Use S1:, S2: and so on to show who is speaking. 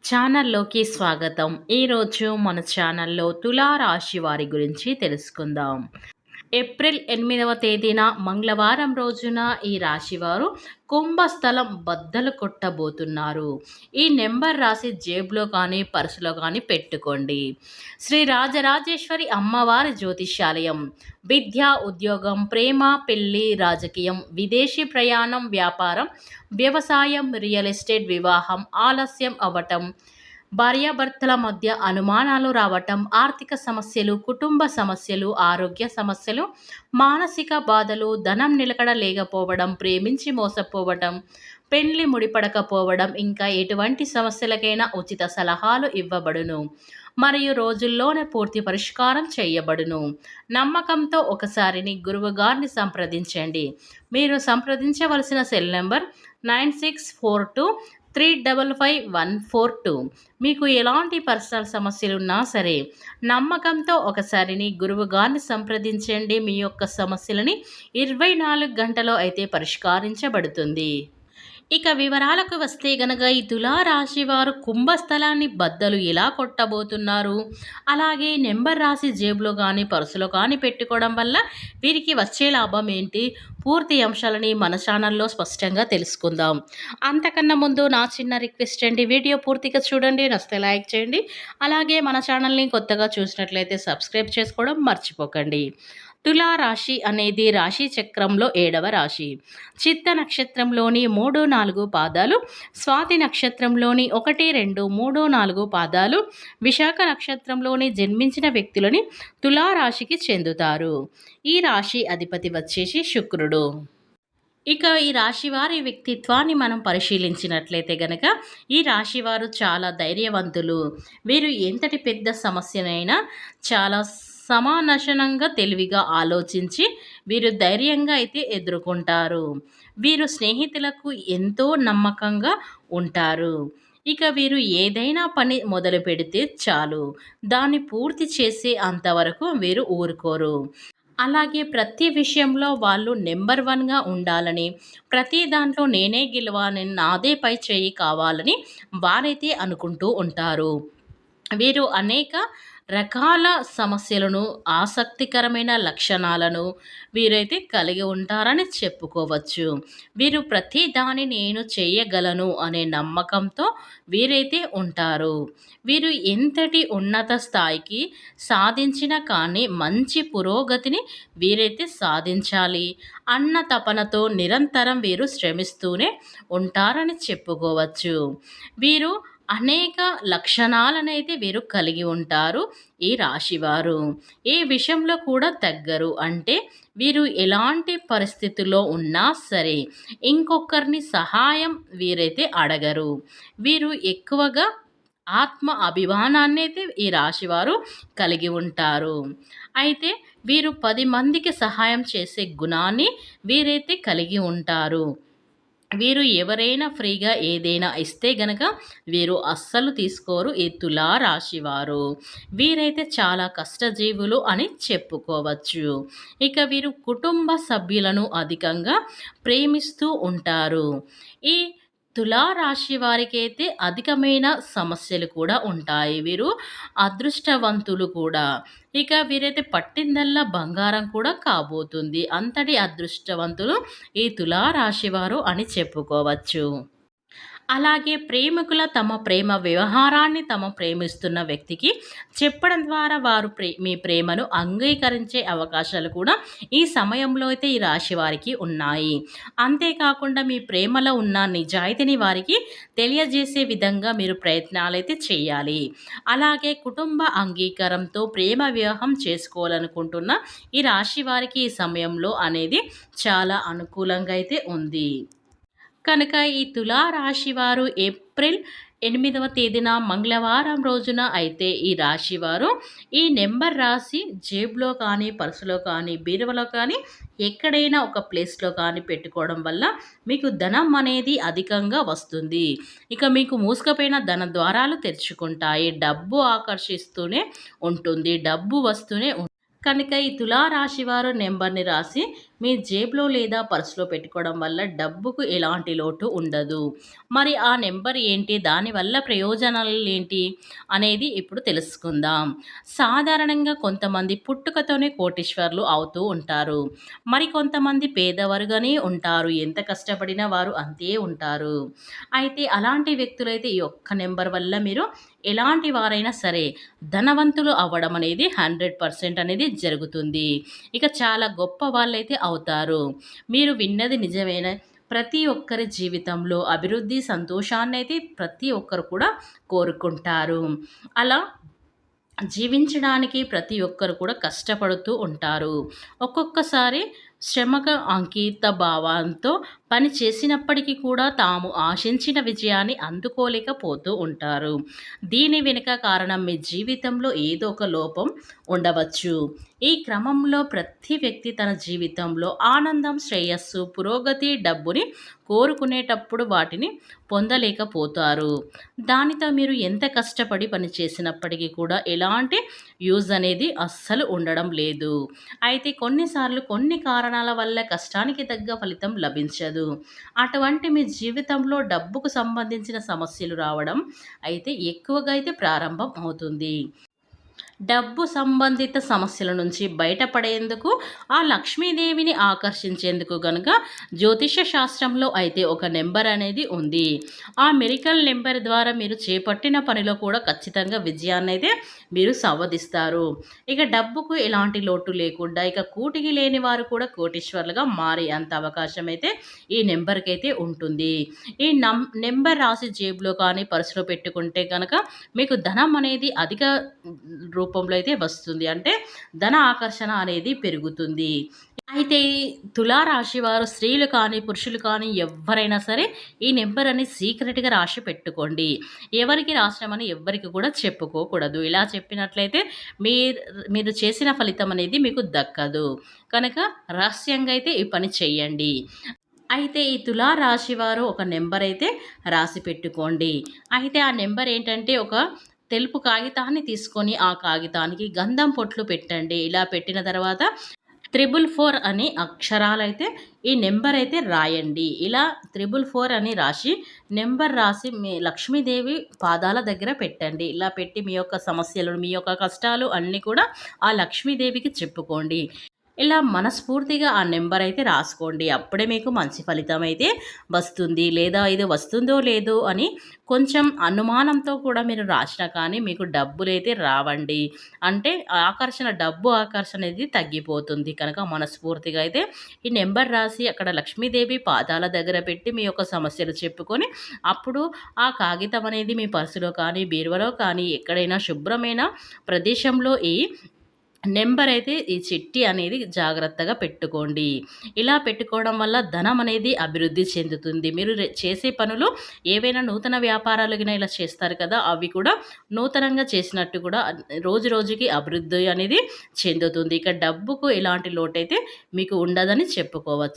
S1: ఛానల్లోకి స్వాగతం. ఈరోజు మన ఛానల్లో తులా రాశి వారి గురించి తెలుసుకుందాం. ఏప్రిల్ 8వ తేదీన మంగళవారం రోజున ఈ రాశివారు కుంభస్థలం బద్దలు కొట్టబోతున్నారు. ఈ నెంబర్ రాసి జేబులో కానీ పర్సులో కానీ పెట్టుకోండి. శ్రీ రాజరాజేశ్వరి అమ్మవారి జ్యోతిష్యాలయం. విద్య, ఉద్యోగం, ప్రేమ, పెళ్లి, రాజకీయం, విదేశీ ప్రయాణం, వ్యాపారం, వ్యవసాయం, రియల్ ఎస్టేట్, వివాహం ఆలస్యం అవ్వటం, భార్యాభర్తల మధ్య అనుమానాలు రావటం, ఆర్థిక సమస్యలు, కుటుంబ సమస్యలు, ఆరోగ్య సమస్యలు, మానసిక బాధలు, ధనం నిలకడ లేకపోవడం, ప్రేమించి మోసపోవడం, పెండ్లి ముడిపడకపోవడం, ఇంకా ఎటువంటి సమస్యలకైనా ఉచిత సలహాలు ఇవ్వబడును మరియు రోజుల్లోనే పూర్తి పరిష్కారం చేయబడును. నమ్మకంతో ఒకసారిని గురువుగారిని సంప్రదించండి. మీరు సంప్రదించవలసిన సెల్ నెంబర్ 9642355142. మీకు ఎలాంటి పర్సనల్ సమస్యలున్నా సరే నమ్మకంతో ఒకసారిని గురువుగారిని సంప్రదించండి. మీ యొక్క సమస్యలని 24 గంటలో అయితే పరిష్కరించబడుతుంది. ఇక వివరాలకు వస్తే గనక ఈ తులారాశి వారు కుంభస్థలాన్ని బద్దలు ఎలా కొట్టబోతున్నారు, అలాగే నెంబర్ రాసి జేబులో కానీ పర్సులో కానీ పెట్టుకోవడం వల్ల వీరికి వచ్చే లాభం ఏంటి, పూర్తి అంశాలని మన ఛానల్లో స్పష్టంగా తెలుసుకుందాం. అంతకన్నా ముందు నా చిన్న రిక్వెస్ట్ అండి, వీడియో పూర్తిగా చూడండి, నచ్చితే లైక్ చేయండి, అలాగే మన ఛానల్ని కొత్తగా చూసినట్లయితే సబ్స్క్రైబ్ చేసుకోవడం మర్చిపోకండి. తులా రాశి అనేది రాశి చక్రంలో 7వ రాశి. చిత్త నక్షత్రంలోని 3, 4 పాదాలు, స్వాతి నక్షత్రంలోని 1, 2, 3, 4 పాదాలు, విశాఖ నక్షత్రంలోని జన్మించిన వ్యక్తులని తులా రాశికి చెందుతారు. ఈ రాశి అధిపతి వచ్చేసి శుక్రుడు. ఇక ఈ రాశివారి వ్యక్తిత్వాన్ని మనం పరిశీలించినట్లయితే గనక ఈ రాశివారు చాలా ధైర్యవంతులు. వీరు ఎంతటి పెద్ద సమస్యనైనా చాలా సమానశనంగా తెలివిగా ఆలోచించి వీరు ధైర్యంగా అయితే ఎదుర్కొంటారు. వీరు స్నేహితులకు ఎంతో నమ్మకంగా ఉంటారు. ఇక వీరు ఏదైనా పని మొదలు పెడితే చాలు దాన్ని పూర్తి చేసే అంతవరకు వీరు ఊరుకోరు. అలాగే ప్రతి విషయంలో వాళ్ళు నెంబర్ 1గా ఉండాలని, ప్రతి దాంట్లో నేనే గెలవాలని, నాదే పై చేయి కావాలని వారైతే అనుకుంటూ ఉంటారు. వీరు అనేక రకాల సమస్యలను, ఆసక్తికరమైన లక్షణాలను వీరైతే కలిగి ఉంటారని చెప్పుకోవచ్చు. వీరు ప్రతి దాని నేను చేయగలను అనే నమ్మకంతో వీరైతే ఉంటారు. వీరు ఎంతటి ఉన్నత స్థాయికి సాధించినా కానీ మంచి పురోగతిని వీరైతే సాధించాలి అన్న తపనతో నిరంతరం వీరు శ్రమిస్తూనే ఉంటారని చెప్పుకోవచ్చు. వీరు అనేక లక్షణాలనైతే వీరు కలిగి ఉంటారు. ఈ రాశివారు ఏ విషయంలో కూడా తగ్గరు. అంటే వీరు ఎలాంటి పరిస్థితుల్లో ఉన్నా సరే ఇంకొకరిని సహాయం వీరైతే అడగరు. వీరు ఎక్కువగా ఆత్మ అభిమానాన్ని అయితే ఈ రాశివారు కలిగి ఉంటారు. అయితే వీరు 10 మందికి సహాయం చేసే గుణాన్ని వీరైతే కలిగి ఉంటారు. వీరు ఎవరైనా ఫ్రీగా ఏదైనా ఇస్తే గనక వీరు అస్సలు తీసుకోరు ఈ తులా రాశివారు. వీరైతే చాలా కష్టజీవులు అని చెప్పుకోవచ్చు. ఇక వీరు కుటుంబ సభ్యులను అధికంగా ప్రేమిస్తూ ఉంటారు. ఈ తులా రాశి వారికి అయితే అధికమైన సమస్యలు కూడా ఉంటాయి. వీరు అదృష్టవంతులు కూడా. ఇక వీరైతే పట్టిందల్లా బంగారం కూడా కాబోతుంది. అంతటి అదృష్టవంతులు ఈ తులా రాశివారు అని చెప్పుకోవచ్చు. అలాగే ప్రేమికుల తమ ప్రేమ వ్యవహారాన్ని తమ ప్రేమిస్తున్న వ్యక్తికి చెప్పడం ద్వారా వారు మీ ప్రేమను అంగీకరించే అవకాశాలు కూడా ఈ సమయంలో అయితే ఈ రాశి వారికి ఉన్నాయి. అంతేకాకుండా మీ ప్రేమలో ఉన్న నిజాయితీని వారికి తెలియజేసే విధంగా మీరు ప్రయత్నాలైతే చేయాలి. అలాగే కుటుంబ అంగీకారంతో ప్రేమ వివాహం చేసుకోవాలనుకుంటున్న ఈ రాశి వారికి ఈ సమయంలో అనేది చాలా అనుకూలంగా అయితే ఉంది. కనుక ఈ తులా రాశి వారు ఏప్రిల్ 8వ తేదీన మంగళవారం రోజున అయితే ఈ రాశివారు ఈ నెంబర్ రాసి జేబులో కానీ, పర్సులో కానీ, బీరువలో కానీ ఎక్కడైనా ఒక ప్లేస్లో కానీ పెట్టుకోవడం వల్ల మీకు ధనం అనేది అధికంగా వస్తుంది. ఇక మీకు మూసుకుపోయిన ధన ద్వారాలు తెరుచుకుంటాయి. డబ్బు ఆకర్షిస్తూనే ఉంటుంది. డబ్బు వస్తూనే కనుక ఈ తులా రాశి వారు నెంబర్ని రాసి మీ జేబులో లేదా పర్సులో పెట్టుకోవడం వల్ల డబ్బుకు ఎలాంటి లోటు ఉండదు. మరి ఆ నెంబర్ ఏంటి? దానివల్ల ప్రయోజనాలు ఏంటి? అనేది ఇప్పుడు తెలుసుకుందాం. సాధారణంగా కొంతమంది పుట్టుకతోనే కోటీశ్వరులు అవుతూ ఉంటారు. మరికొంతమంది పేదవారుగానే ఉంటారు. ఎంత కష్టపడినా వారు అంతే ఉంటారు. అయితే అలాంటి వ్యక్తులైతే ఈ ఒక్క నెంబర్ వల్ల మీరు ఎలాంటి వారైనా సరే ధనవంతులు అవ్వడం అనేది 100% అనేది జరుగుతుంది. ఇక చాలా గొప్ప వాళ్ళైతే అవుతారు. మీరు విన్నది నిజమేనా? ప్రతి ఒక్కరి జీవితంలో అభివృద్ధి, సంతోషాన్నయితే ప్రతి ఒక్కరు కూడా కోరుకుంటారు. అలా జీవించడానికి ప్రతి ఒక్కరు కూడా కష్టపడుతూ ఉంటారు. ఒక్కొక్కసారి శ్రమకు అంకిత భావంతో పని చేసినప్పటికీ కూడా తాము ఆశించిన విజయాన్ని అందుకోలేకపోతూ ఉంటారు. దీని వెనుక కారణం మీ జీవితంలో ఏదో ఒక లోపం ఉండవచ్చు. ఈ క్రమంలో ప్రతి వ్యక్తి తన జీవితంలో ఆనందం, శ్రేయస్సు, పురోగతి, డబ్బుని కోరుకునేటప్పుడు వాటిని పొందలేకపోతారు. దానితో మీరు ఎంత కష్టపడి పని చేసినప్పటికీ కూడా ఎలాంటి యూజ్ అనేది అస్సలు ఉండడం లేదు. అయితే కొన్నిసార్లు కొన్ని కారణాల వల్ల కష్టానికి తగ్గ ఫలితం లభించదు. అటువంటి మీ జీవితంలో డబ్బుకు సంబంధించిన సమస్యలు రావడం అయితే ఎక్కువగా అయితే ప్రారంభం అవుతుంది. డబ్బు సంబంధిత సమస్యల నుంచి బయటపడేందుకు ఆ లక్ష్మీదేవిని ఆకర్షించేందుకు గనుక జ్యోతిష శాస్త్రంలో అయితే ఒక నెంబర్ అనేది ఉంది. ఆ మెరికల్ నెంబర్ ద్వారా మీరు చేపట్టిన పనిలో కూడా ఖచ్చితంగా విజయాన్ని అయితే మీరు సంపాదిస్తారు. ఇక డబ్బుకు ఎలాంటి లోటు లేకుండా ఇక కూటికి లేని వారు కూడా కోటీశ్వర్లుగా మారే అంత అవకాశం అయితే ఈ నెంబర్కి అయితే ఉంటుంది. ఈ నెంబర్ రాసి జేబులో కానీ పర్సులో పెట్టుకుంటే కనుక మీకు ధనం అనేది అధిక రూపంలో అయితే వస్తుంది. అంటే ధన ఆకర్షణ అనేది పెరుగుతుంది. అయితే ఈ తులారాశి వారు స్త్రీలు కానీ, పురుషులు కానీ ఎవ్వరైనా సరే ఈ నెంబర్ అని సీక్రెట్‌గా రాసి పెట్టుకోండి. ఎవరికి రాసినామని ఎవ్వరికి కూడా చెప్పుకోకూడదు. ఇలా చెప్పినట్లయితే మీరు చేసిన ఫలితం అనేది మీకు దక్కదు. కనుక రహస్యంగా అయితే ఈ పని చేయండి. అయితే ఈ తులా రాశి వారు ఒక నెంబర్ అయితే రాసి పెట్టుకోండి. అయితే ఆ నెంబర్ ఏంటంటే ఒక తెలుపు కాగితాన్ని తీసుకొని ఆ కాగితానికి గంధం పొట్లు పెట్టండి. ఇలా పెట్టిన తర్వాత 444 అని అక్షరాలైతే ఈ నెంబర్ అయితే రాయండి. ఇలా 444 అని రాసి నెంబర్ రాసి మీ లక్ష్మీదేవి పాదాల దగ్గర పెట్టండి. ఇలా పెట్టి మీ యొక్క సమస్యలు, మీ యొక్క కష్టాలు అన్నీ కూడా ఆ లక్ష్మీదేవికి చెప్పుకోండి. ఇలా మనస్ఫూర్తిగా ఆ నెంబర్ అయితే రాసుకోండి. అప్పుడే మీకు మంచి ఫలితం అయితే వస్తుంది. లేదా ఇది వస్తుందో లేదో అని కొంచెం అనుమానంతో కూడా మీరు రాసినా కానీ మీకు డబ్బులైతే రావండి. అంటే డబ్బు ఆకర్షణ అనేది తగ్గిపోతుంది. కనుక మనస్ఫూర్తిగా అయితే ఈ నెంబర్ రాసి అక్కడ లక్ష్మీదేవి పాదాల దగ్గర పెట్టి మీ యొక్క సమస్యలు చెప్పుకొని అప్పుడు ఆ కాగితం అనేది మీ పర్సులో కానీ, బీరువాలో కానీ ఎక్కడైనా శుభ్రమైన ప్రదేశంలో ఈ నెంబర్ అయితే ఈ చిట్టి అనేది జాగ్రత్తగా పెట్టుకోండి. ఇలా పెట్టుకోవడం వల్ల ధనం అనేది అభివృద్ధి చెందుతుంది. మీరు చేసే పనులు ఏవైనా నూతన వ్యాపారాలుగిన ఇలా చేస్తారు కదా! అవి కూడా నూతనంగా చేసినట్టు కూడా రోజు రోజుకి అభివృద్ధి అనేది చెందుతుంది. ఇక డబ్బుకు ఎలాంటి లోటైతే మీకు ఉండదని చెప్పుకోవచ్చు.